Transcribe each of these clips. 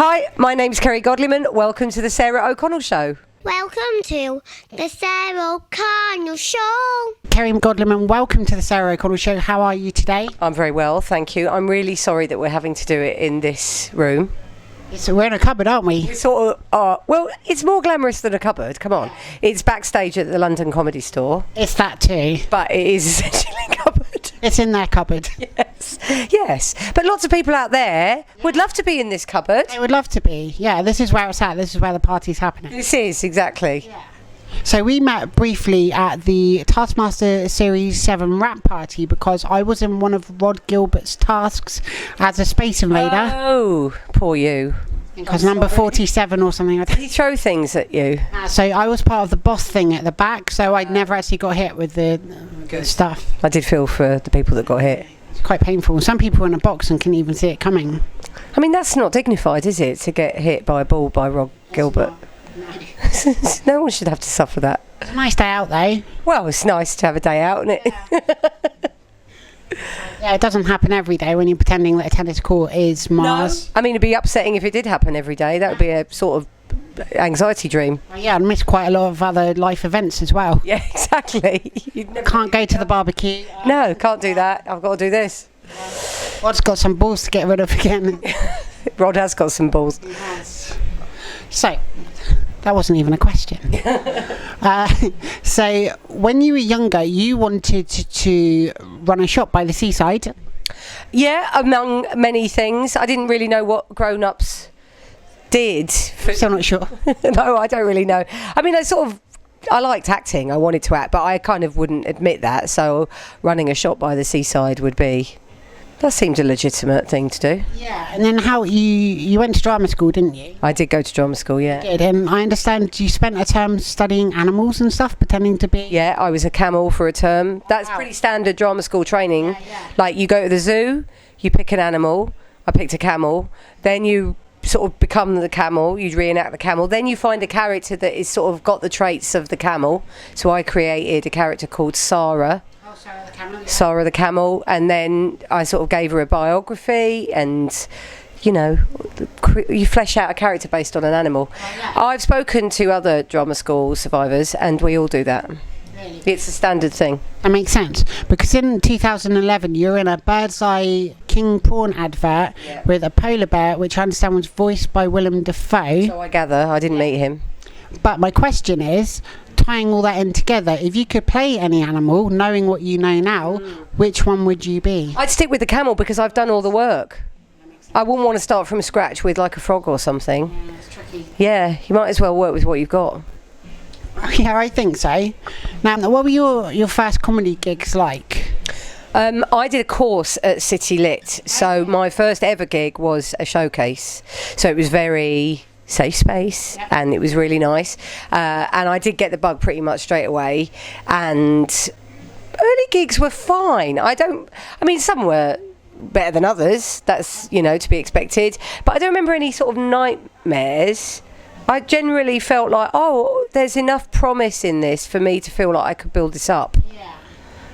Hi, my name's Kerry Godliman. Welcome to the Sarah O'Connell Show. Welcome to the Sarah O'Connell Show. Kerry Godliman, welcome to the Sarah O'Connell Show. How are you today? I'm very well, thank you. I'm really sorry that we're having to do it in this room. So we're in a cupboard, aren't we? We sort of are. Well, it's more glamorous than a cupboard, come on. It's backstage at the London Comedy Store. It's that too. But it is essentially a cupboard. It's in their cupboard. Yes. But lots of people out there would love to be in this cupboard. They would love to be. Yeah, this is where it's at. This is where the party's happening. This is, exactly. Yeah. So we met briefly at the Taskmaster Series 7 wrap party because I was in one of Rod Gilbert's tasks as a space invader. Oh, poor you. Because number 47 or something like Did that. he throw things at you? So I was part of the boss thing at the back, so I'd never actually got hit with the stuff. I did feel for the people that got hit. It's quite painful. Some people were in a box and couldn't even see it coming. I mean, that's not dignified, is it, to get hit by a ball by Rod Gilbert? No one should have to suffer that. It's a nice day out though. Well, it's nice to have a day out, isn't it? Yeah, it doesn't happen every day when you're pretending that a tennis court is Mars. I mean, it'd be upsetting if it did happen every day. That would be a sort of anxiety dream. Yeah, I'd miss quite a lot of other life events as well. Yeah, exactly. Can't go to the barbecue. No, can't do that. I've got to do this. Rod's got some balls to get rid of again. Rod has got some balls. So, that wasn't even a question. So, when you were younger, you wanted to run a shop by the seaside. Yeah, among many things. I didn't really know what grown-ups did. Still not sure. No, I don't really know. I mean, I liked acting. I wanted to act, but I kind of wouldn't admit that. So running a shop by the seaside that seemed a legitimate thing to do. Yeah, and then how you went to drama school, didn't you? I did go to drama school, yeah. You did, and I understand you spent a term studying animals and stuff, pretending to be... Yeah, I was a camel for a term. That's pretty standard drama school training. Yeah. Like, you go to the zoo, you pick an animal. I picked a camel. Then you sort of become the camel, you reenact the camel. Then you find a character that is sort of got the traits of the camel. So I created a character called Sarah. Sarah the camel, and then I sort of gave her a biography, and you flesh out a character based on an animal. I've spoken to other drama school survivors, and we all do that. Really? It's a standard thing. That makes sense, because in 2011 you're in a Bird's Eye King Prawn advert with a polar bear, which I understand was voiced by Willem Dafoe. So I gather. I didn't meet him. But my question is, tying all that in together, if you could play any animal, knowing what you know now, which one would you be? I'd stick with the camel because I've done all the work. I wouldn't want to start from scratch with like a frog or something. Yeah, it's tricky. Yeah, you might as well work with what you've got. Yeah, I think so. Now, what were your first comedy gigs like? I did a course at City Lit, so my first ever gig was a showcase. So it was very safe space, and it was really nice, and I did get the bug pretty much straight away, and early gigs were fine. Some were better than others, that's to be expected, but I don't remember any sort of nightmares. I generally felt like, there's enough promise in this for me to feel like I could build this up.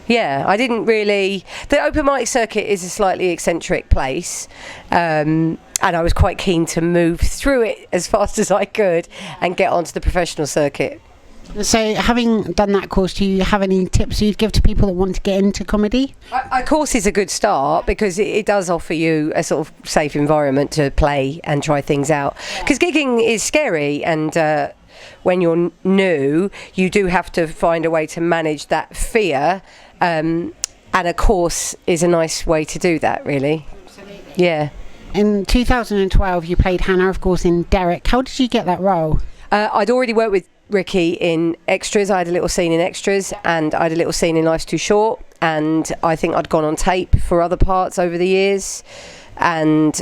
Yeah, I didn't really... The open mic circuit is a slightly eccentric place, and I was quite keen to move through it as fast as I could and get onto the professional circuit. So, having done that course, do you have any tips you'd give to people that want to get into comedy? A course is a good start because it does offer you a sort of safe environment to play and try things out. Because gigging is scary, and when you're new, you do have to find a way to manage that fear. And a course is a nice way to do that, really. Absolutely. Yeah. In 2012, you played Hannah, of course, in Derek. How did you get that role? I'd already worked with Ricky in Extras. I had a little scene in Extras, and I had a little scene in Life's Too Short, and I think I'd gone on tape for other parts over the years, and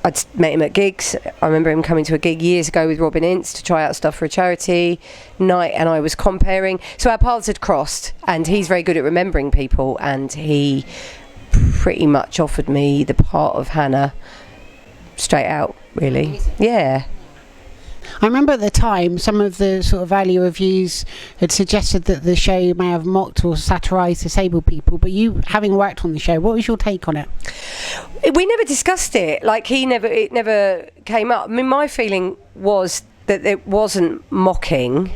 I'd met him at gigs. I remember him coming to a gig years ago with Robin Ince to try out stuff for a charity night, and I was comparing. So our paths had crossed, and he's very good at remembering people, and he pretty much offered me the part of Hannah straight out, really. Amazing. Yeah. I remember at the time some of the sort of early reviews had suggested that the show may have mocked or satirised disabled people, but you, having worked on the show, what was your take on it? We never discussed it. Like, it never came up. I mean, my feeling was that it wasn't mocking.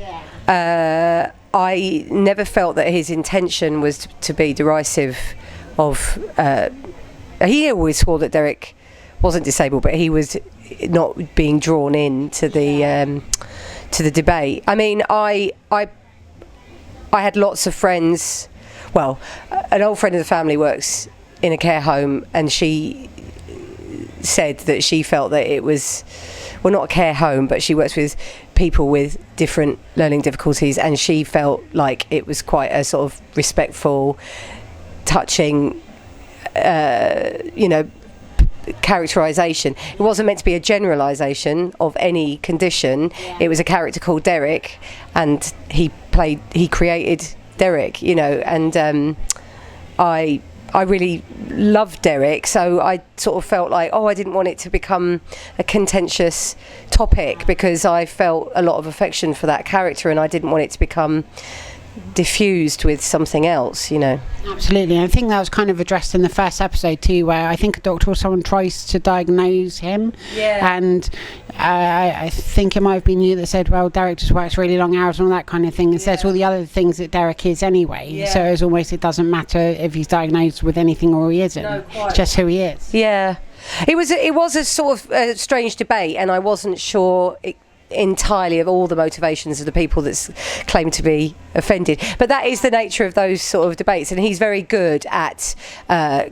I never felt that his intention was to be derisive of... he always swore that Derek wasn't disabled, but he was not being drawn in to the debate. I mean, I had lots of friends. Well, an old friend of the family works in a care home, and she said that she felt that it was, well, not a care home, but she works with people with different learning difficulties, and she felt like it was quite a sort of respectful, touching, characterisation. It wasn't meant to be a generalisation of any condition. It was a character called Derek, and he created Derek, and I really loved Derek, so I sort of felt like, I didn't want it to become a contentious topic, because I felt a lot of affection for that character, and I didn't want it to become diffused with something else. Absolutely. I think that was kind of addressed in the first episode too, where I think a doctor or someone tries to diagnose him, and I think it might have been you that said, well, Derek just works really long hours and all that kind of thing, and says all the other things that Derek is anyway, so it's almost, it doesn't matter if he's diagnosed with anything or he isn't. It's just who he is. It was a sort of strange debate, and I wasn't sure entirely of all the motivations of the people that claim to be offended, but that is the nature of those sort of debates, and he's very good at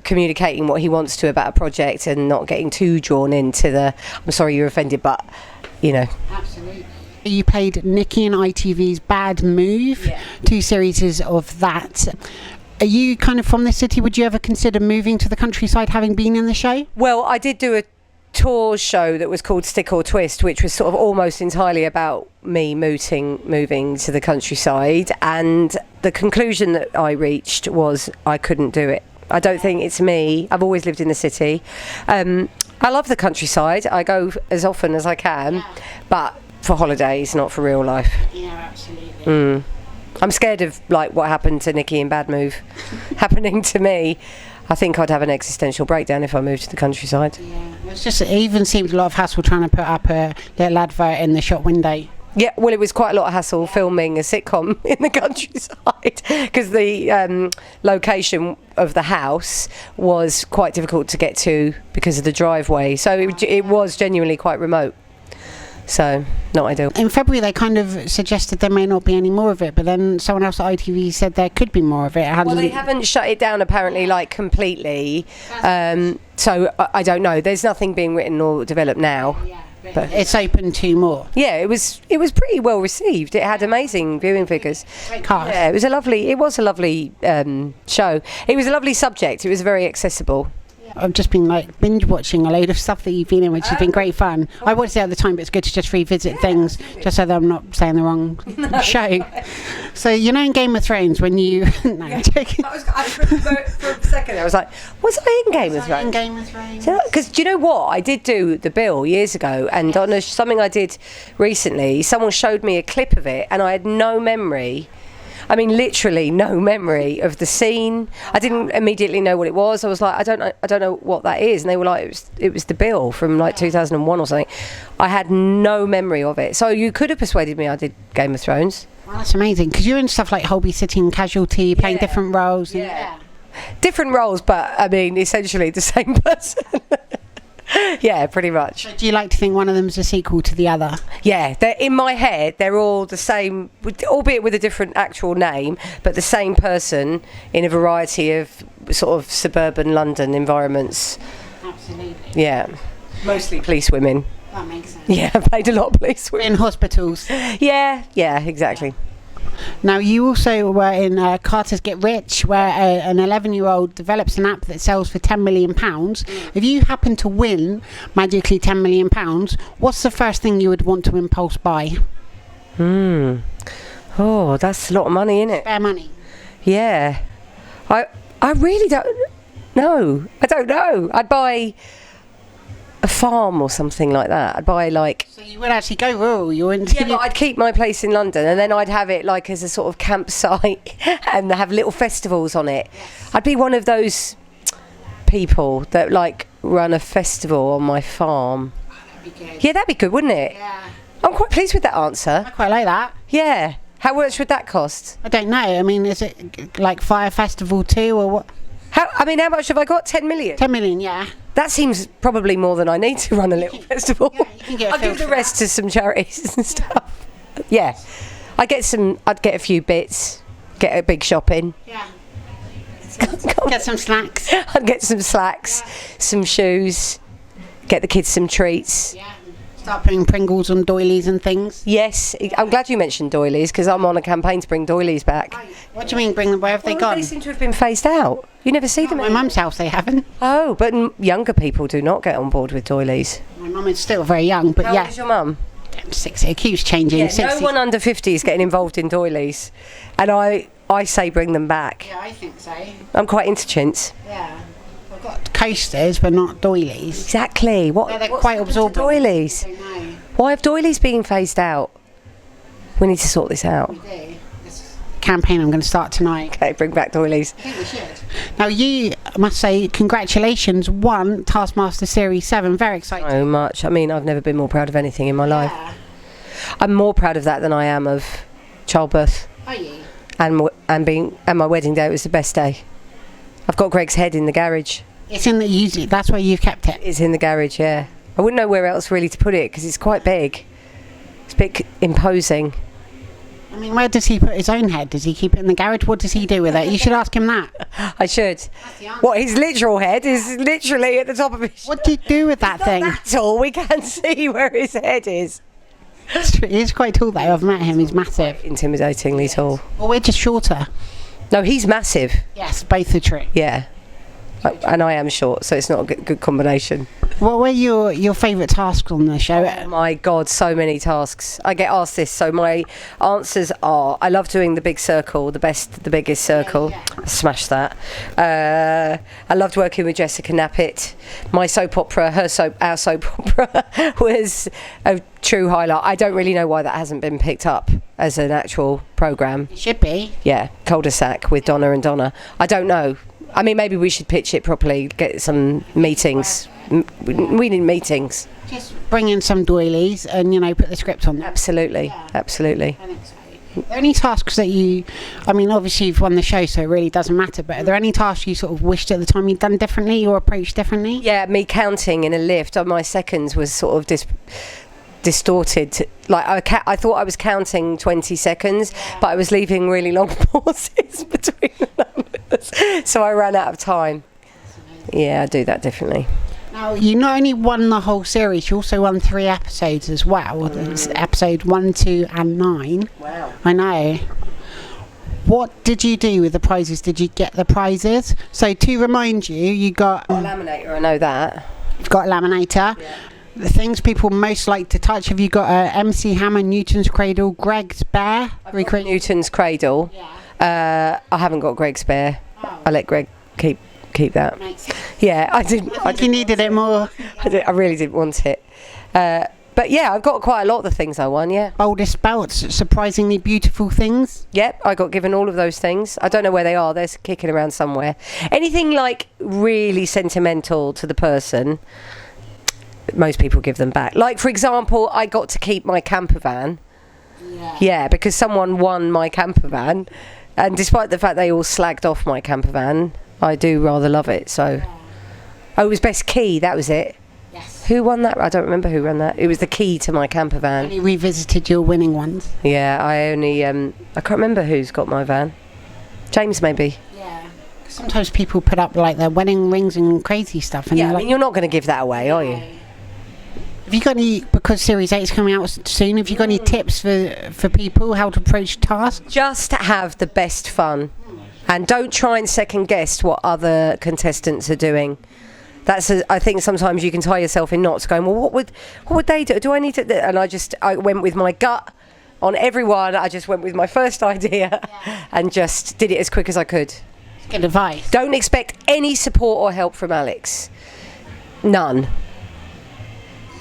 communicating what he wants to about a project and not getting too drawn into the I'm sorry you're offended, but Absolutely. You played Nikki in ITV's Bad Move, 2 series of that. Are you kind of from the city? Would you ever consider moving to the countryside, having been in the show? Well, I did do a tour show that was called Stick or Twist, which was sort of almost entirely about me moving to the countryside, and the conclusion that I reached was I couldn't do it. I don't think it's me. I've always lived in the city. I love the countryside. I go as often as I can, but for holidays, not for real life. Absolutely. I'm scared of like what happened to Nikki in Bad Move happening to me. I think I'd have an existential breakdown if I moved to the countryside. It even seemed a lot of hassle trying to put up a little advert in the shop window. Yeah, well, it was quite a lot of hassle filming a sitcom in the countryside, because the location of the house was quite difficult to get to because of the driveway. So it was genuinely quite remote. So, not ideal. In February, they kind of suggested there may not be any more of it, but then someone else at ITV said there could be more of it. Well, they haven't shut it down, apparently, like, completely. So, I don't know. There's nothing being written or developed now. But it's open to more. Yeah, it was pretty well received. It had amazing viewing figures. Great cast. Yeah, it was a lovely show. It was a lovely subject. It was very accessible. I've just been like binge watching a load of stuff that you've been in, which has been great fun. I watched it at the time, but it's good to just revisit things, just so that I'm not saying the wrong show. So in Game of Thrones when you no, I'm joking. For a second I was like, was I in Game of Thrones? In Game of Thrones. Because do you know what? I did do The Bill years ago, and on something I did recently, someone showed me a clip of it, and I had no memory. I mean, literally no memory of the scene. I didn't immediately know what it was. I was like, I don't know what that is. And they were like, it was The Bill from like 2001 or something. I had no memory of it. So you could have persuaded me I did Game of Thrones. Well, that's amazing, because you're in stuff like Holby City and Casualty, playing different roles. Different roles, but I mean, essentially the same person. Yeah, pretty much. So do you like to think one of them's a sequel to the other? Yeah, they're in my head. They're all the same, albeit with a different actual name, but the same person in a variety of sort of suburban London environments. Absolutely. Yeah, mostly police women. That makes sense. Yeah, I played a lot of police women. In hospitals. Yeah, exactly. Now, you also were in Carter's Get Rich, where an 11-year-old develops an app that sells for £10 million. If you happen to win magically £10 million, what's the first thing you would want to impulse buy? Oh, that's a lot of money, isn't it? Spare money. Yeah. I really don't know. I don't know. I'd buy a farm or something like that. I'd buy like... So you would actually go rural, you wouldn't... Yeah, but I'd keep my place in London, and then I'd have it like as a sort of campsite and have little festivals on it. Yes. I'd be one of those people that like run a festival on my farm. Oh, that'd be good. Yeah, that'd be good, wouldn't it? Yeah. I'm quite pleased with that answer. I quite like that. Yeah. How much would that cost? I don't know. I mean, is it like Fire Festival 2 or what? How much have I got? 10 million? 10 million, yeah. That seems probably more than I need to run a little festival. Yeah, you can get I'll give the rest to some charities and stuff. Yeah. I'd get a few bits, get a big shopping. Yeah. Get some snacks. I'd get some slacks, some shoes, get the kids some treats. Yeah. Start putting Pringles on doilies and things. Yes, I'm glad you mentioned doilies because I'm on a campaign to bring doilies back. What do you mean, bring them? Where have they gone? They seem to have been phased out. You never see them. My mum's house, they haven't. Oh, but younger people do not get on board with doilies. My mum is still very young, but How yeah. old is your mum? 60. It keeps changing. Yeah, 60. no one under 50 is getting involved in doilies, and I say bring them back. Yeah, I think so. I'm quite into chintz. Yeah. I've got coasters, but not doilies. Exactly. Yeah, they're quite absorbent. Doilies. I don't know. Why have doilies being phased out? We need to sort this out. We do. This campaign I'm going to start tonight. Okay, bring back doilies. I think we should. Now, you must say congratulations, won Taskmaster Series 7. Very exciting. So much. I mean, I've never been more proud of anything in my life. Yeah. I'm more proud of that than I am of childbirth. Are you? And my wedding day was the best day. I've got Greg's head in the garage. It's in the that's where you've kept it. It's in the garage, yeah. I wouldn't know where else really to put it because it's quite big. It's a bit imposing. I mean, where does he put his own head? Does he keep it in the garage? What does he do with it? You should ask him that. I should. What, his literal head is literally at the top of his... What do you do with that thing? That's all. We can't see where his head is. He's quite tall though. I've met him. He's massive. Intimidatingly tall. Well, we're just shorter. No, he's massive. Yes, both are true. Yeah. And I am short, so it's not a good combination. What were your favourite tasks on the show? Oh my God, so many tasks. I get asked this, so my answers are: I love doing the big circle, the biggest circle. Yeah. Smash that. I loved working with Jessica Knappett. My soap opera, our soap opera, was a true highlight. I don't really know why that hasn't been picked up as an actual programme. It should be. Yeah, Cul-de-sac with Donna and Donna. I don't know. I mean, maybe we should pitch it properly, get some meetings. We need meetings. Just bring in some doilies and, put the script on them. Absolutely, Yeah. absolutely. Are there any tasks that I mean, obviously you've won the show, so it really doesn't matter, but are there any tasks you sort of wished at the time you'd done differently or approached differently? Yeah, me counting in a lift on my seconds was sort of distorted. Like I thought I was counting 20 seconds, but I was leaving really long pauses between the numbers, so I ran out of time. Yeah, I do that differently. Now, you not only won the whole series, you also won 3 episodes as well. There's episode 1, 2 and 9. Wow. I know. What did you do with the prizes? Did you get the prizes? So to remind you, you got A laminator, I know that. you've got a laminator. Yeah. The things people most like to touch. Have you got a MC Hammer, Newton's Cradle, Greg's Bear? I've got Newton's Cradle. Yeah. I haven't got Greg's Bear. Oh. I let Greg keep that. Makes sense. Yeah, I did. I think you needed it more. I really didn't want it. But yeah, I've got quite a lot of the things I won, yeah. Boldest belts, surprisingly beautiful things. Yep, I got given all of those things. I don't know where they are. They're kicking around somewhere. Anything like really sentimental to the person, most people give them back. Like, for example, I got to keep my camper van. Yeah, because someone won my camper van. And despite the fact they all slagged off my camper van, I do rather love it. So, oh, it was Best Key. That was it. Yes. Who won that? I don't remember who won that. It was the key to my camper van. Only revisited your winning ones. Yeah, I only I can't remember who's got my van. James maybe. Yeah. Sometimes people put up like their wedding rings and crazy stuff, and Yeah, they're I mean, you're not going to give that away, are you? Have you got any, because Series 8 is coming out soon, have you got any tips for people how to approach tasks? Just have the best fun, and don't try and second guess what other contestants are doing. I think sometimes you can tie yourself in knots going, well, what would they do? Do I need to? And I went with my gut on everyone. I just went with my first idea and just did it as quick as I could. Good advice. Don't expect any support or help from Alex. None.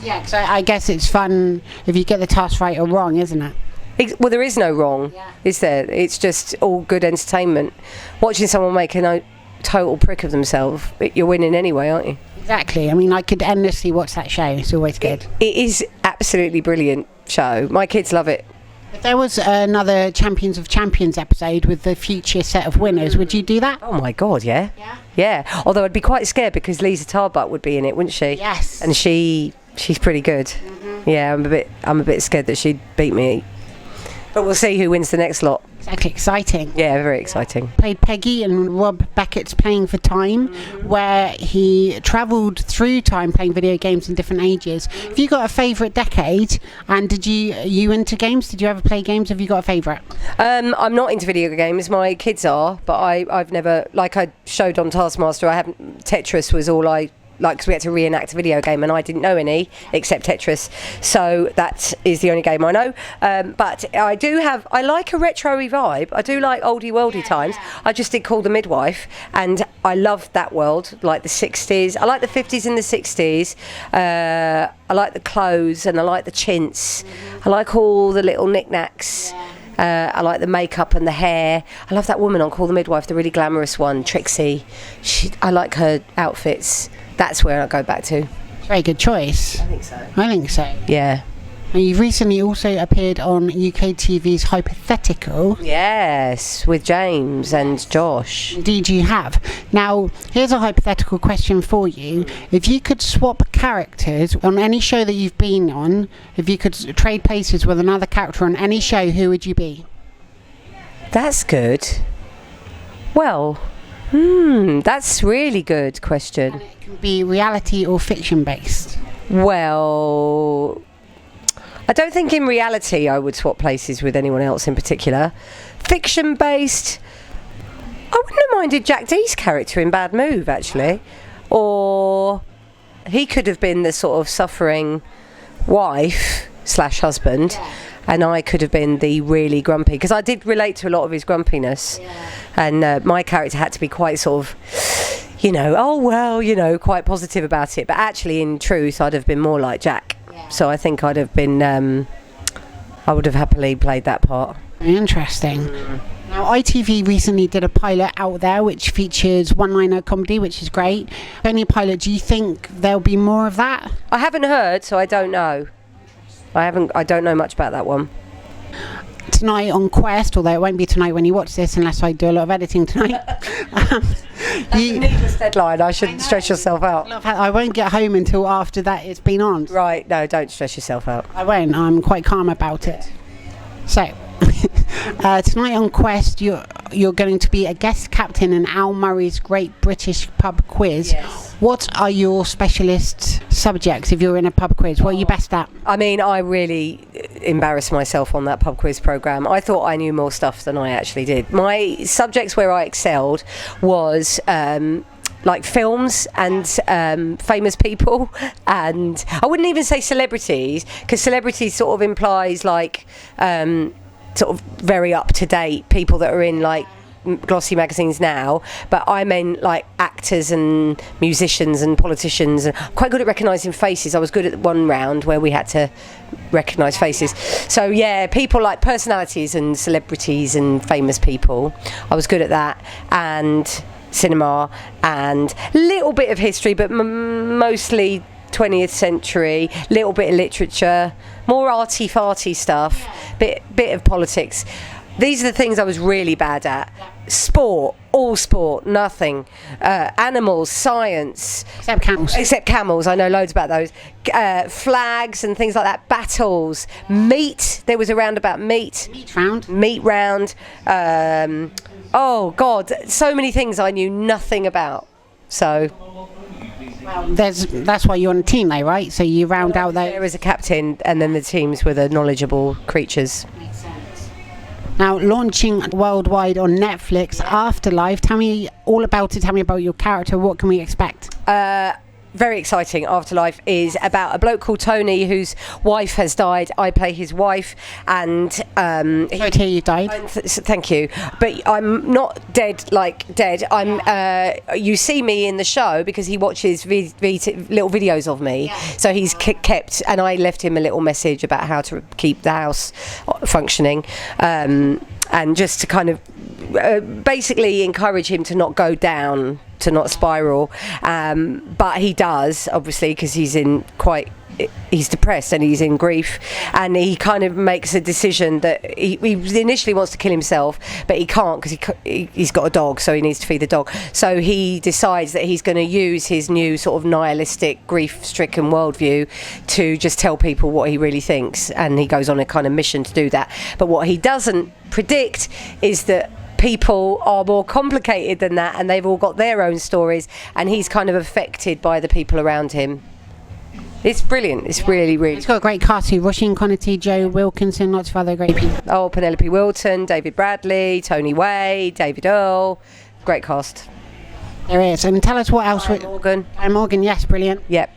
Yeah, because I guess it's fun if you get the task right or wrong, isn't it? Well, there is no wrong, is there? It's just all good entertainment. Watching someone make a total prick of themselves, you're winning anyway, aren't you? Exactly. I mean, I could endlessly watch that show. It's always good. It is absolutely brilliant show. My kids love it. If there was another Champions of Champions episode with the future set of winners, would you do that? Oh my God, yeah. Yeah. Although I'd be quite scared because Lisa Tarbuck would be in it, wouldn't she? Yes. And she's pretty good. Mm-hmm. Yeah, I'm a bit scared that she'd beat me. But we'll see who wins the next lot. Exactly, exciting. Yeah, very exciting. Played Peggy in Rob Beckett's Playing for Time, where he travelled through time playing video games in different ages. Have you got a favourite decade? And are you into games? Did you ever play games? Have you got a favourite? I'm not into video games. My kids are, but I've never, like I showed on Taskmaster, Tetris was all I like, because we had to reenact a video game and I didn't know any except Tetris, so that is the only game I know. But I like a retro-y vibe. I do like oldie worldy times. I just did Call the Midwife and I loved that world, like the 60s. I like the 50s and the 60s. I like the clothes and I like the chintz. I like all the little knickknacks. I like the makeup and the hair. I love that woman on Call the Midwife, the really glamorous one, Trixie. I like her outfits. That's where I go back to. Very good choice. I think so. Yeah. And you've recently also appeared on UK TV's Hypothetical. Yes, with James and Josh. Indeed you have. Now, here's a hypothetical question for you. If you could swap characters on any show that you've been on, if you could trade places with another character on any show, who would you be? That's good. Well, that's really good question. And it can be reality or fiction based. Well, I don't think in reality I would swap places with anyone else in particular. Fiction based, I wouldn't have minded Jack Dee's character in Bad Move, actually. Or he could have been the sort of suffering wife / husband. And I could have been the really grumpy, because I did relate to a lot of his grumpiness. And my character had to be quite sort of, quite positive about it. But actually, in truth, I'd have been more like Jack. So I think I'd have been, I would have happily played that part. Interesting. Now, ITV recently did a pilot Out There, which features one-liner comedy, which is great. Only a pilot. Do you think there'll be more of that? I haven't heard, so I don't know. I don't know much about that one. Tonight on Quest, although it won't be tonight when you watch this unless I do a lot of editing tonight. That's a needless deadline. I shouldn't stress yourself out. I won't get home until after that it's been on. Right, no, don't stress yourself out. I won't. I'm quite calm about it. So, tonight on Quest, you're going to be a guest captain in Al Murray's Great British Pub Quiz. Yes. What are your specialist subjects if you're in a pub quiz? What are you best at? I mean, I really embarrassed myself on that pub quiz programme. I thought I knew more stuff than I actually did. My subjects where I excelled was like films and famous people, and I wouldn't even say celebrities, because celebrities sort of implies like sort of very up to date people that are in like glossy magazines now, but I meant like actors and musicians and politicians, and I'm quite good at recognising faces. I was good at one round where we had to recognise faces. So yeah, people like personalities and celebrities and famous people, I was good at that, and cinema, and a little bit of history, but mostly 20th century, little bit of literature, more arty-farty stuff, bit of politics. These are the things I was really bad at. Sport, all sport, nothing. Animals, science. Except camels, I know loads about those. Flags and things like that. Battles. Meat, there was a round about meat. Meat round. Oh, God, so many things I knew nothing about. So... Well, that's why you're on a team, though, right? So you round out those. There is a captain, and then the teams were the knowledgeable creatures. Now, launching worldwide on Netflix, Afterlife. Tell me all about it. Tell me about your character. What can we expect? very exciting afterlife is about a bloke called Tony whose wife has died. I play his wife, and Sorry to hear you died. thank you, but I'm not dead like dead. I'm you see me in the show because he watches little videos of me, so he's kept, and I left him a little message about how to keep the house functioning, and just to kind of basically encourage him to not go down, to not spiral, but he does, obviously, because he's depressed and he's in grief, and he kind of makes a decision that he initially wants to kill himself, but he can't because he's got a dog, so he needs to feed the dog. So he decides that he's going to use his new sort of nihilistic, grief-stricken worldview to just tell people what he really thinks, and he goes on a kind of mission to do that. But what he doesn't predict is that people are more complicated than that, and they've all got their own stories, and he's kind of affected by the people around him. It's brilliant. It's really, really. It's got a great cast too. Roisin Connerty, Joe Wilkinson, lots of other great people. Oh, Penelope Wilton, David Bradley, Tony Way, David Earl. Great cast. There is. And tell us what else. Morgan. Morgan, yes, brilliant. Yep.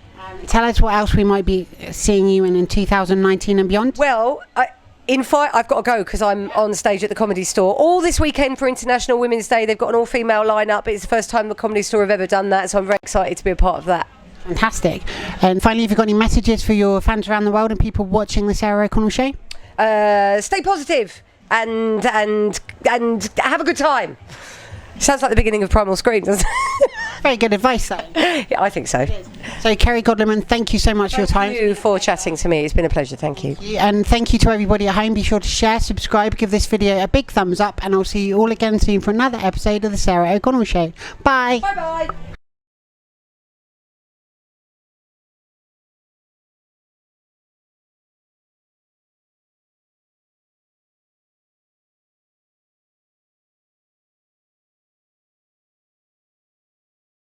Tell us what else we might be seeing you in 2019 and beyond. Well, I've got to go because I'm on stage at the Comedy Store all this weekend for International Women's Day. They've got an all-female lineup. It's the first time the Comedy Store have ever done that, so I'm very excited to be a part of that. Fantastic. And finally, have you got any messages for your fans around the world and people watching the Sarah O'Connell Show? Stay positive and have a good time. Sounds like the beginning of Primal Scream, doesn't it? Very good advice, though. Yeah, I think so. So, Kerry Godliman, thank you so much for your time. Thank you for chatting to me. It's been a pleasure. Thank you. And thank you to everybody at home. Be sure to share, subscribe, give this video a big thumbs up, and I'll see you all again soon for another episode of the Sarah O'Connell Show. Bye. Bye-bye.